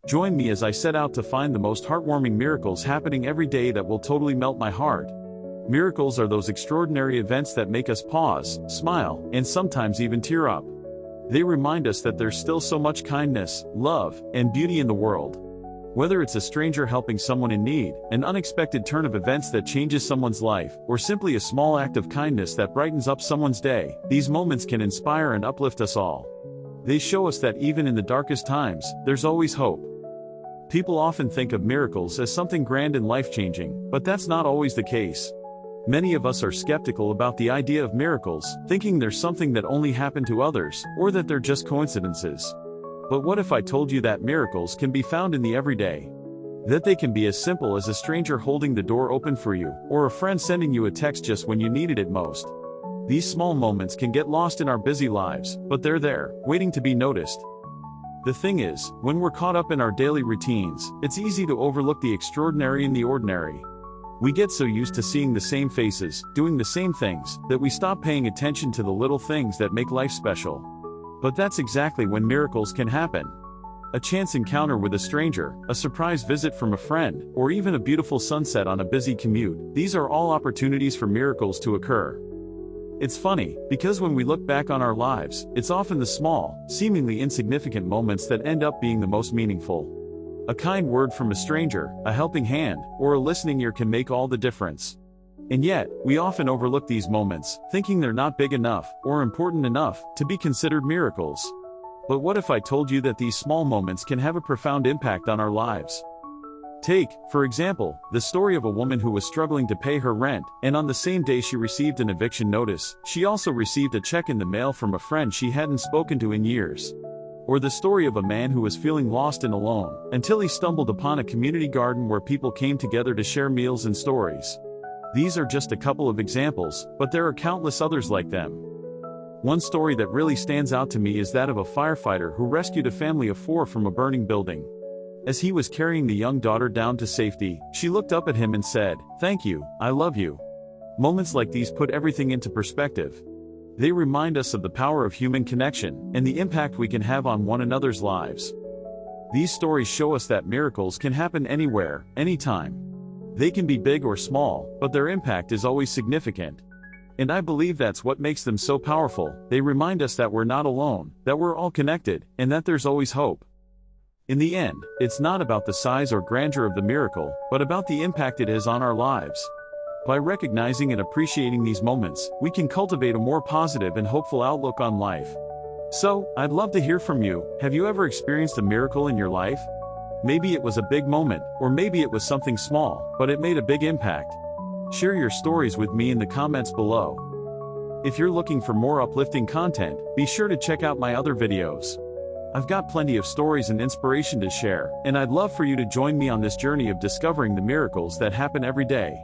Join me as I set out to find the most heartwarming miracles happening every day that will totally melt my heart. Miracles are those extraordinary events that make us pause, smile, and sometimes even tear up. They remind us that there's still so much kindness, love, and beauty in the world. Whether it's a stranger helping someone in need, an unexpected turn of events that changes someone's life, or simply a small act of kindness that brightens up someone's day, these moments can inspire and uplift us all. They show us that even in the darkest times, there's always hope. People often think of miracles as something grand and life-changing, but that's not always the case. Many of us are skeptical about the idea of miracles, thinking there's something that only happened to others, or that they're just coincidences. But what if I told you that miracles can be found in the everyday? That they can be as simple as a stranger holding the door open for you, or a friend sending you a text just when you needed it most. These small moments can get lost in our busy lives, but they're there, waiting to be noticed. The thing is, when we're caught up in our daily routines, it's easy to overlook the extraordinary in the ordinary. We get so used to seeing the same faces, doing the same things, that we stop paying attention to the little things that make life special. But that's exactly when miracles can happen. A chance encounter with a stranger, a surprise visit from a friend, or even a beautiful sunset on a busy commute, these are all opportunities for miracles to occur. It's funny, because when we look back on our lives, it's often the small, seemingly insignificant moments that end up being the most meaningful. A kind word from a stranger, a helping hand, or a listening ear can make all the difference. And yet, we often overlook these moments, thinking they're not big enough, or important enough, to be considered miracles. But what if I told you that these small moments can have a profound impact on our lives? Take, for example, the story of a woman who was struggling to pay her rent, and on the same day she received an eviction notice, she also received a check in the mail from a friend she hadn't spoken to in years. Or the story of a man who was feeling lost and alone, until he stumbled upon a community garden where people came together to share meals and stories. These are just a couple of examples, but there are countless others like them. One story that really stands out to me is that of a firefighter who rescued a family of 4 from a burning building. As he was carrying the young daughter down to safety, she looked up at him and said, "Thank you, I love you." Moments like these put everything into perspective. They remind us of the power of human connection, and the impact we can have on one another's lives. These stories show us that miracles can happen anywhere, anytime. They can be big or small, but their impact is always significant. And I believe that's what makes them so powerful. They remind us that we're not alone, that we're all connected, and that there's always hope. In the end, it's not about the size or grandeur of the miracle, but about the impact it has on our lives. By recognizing and appreciating these moments, we can cultivate a more positive and hopeful outlook on life. So, I'd love to hear from you. Have you ever experienced a miracle in your life? Maybe it was a big moment, or maybe it was something small, but it made a big impact. Share your stories with me in the comments below. If you're looking for more uplifting content, be sure to check out my other videos. I've got plenty of stories and inspiration to share, and I'd love for you to join me on this journey of discovering the miracles that happen every day.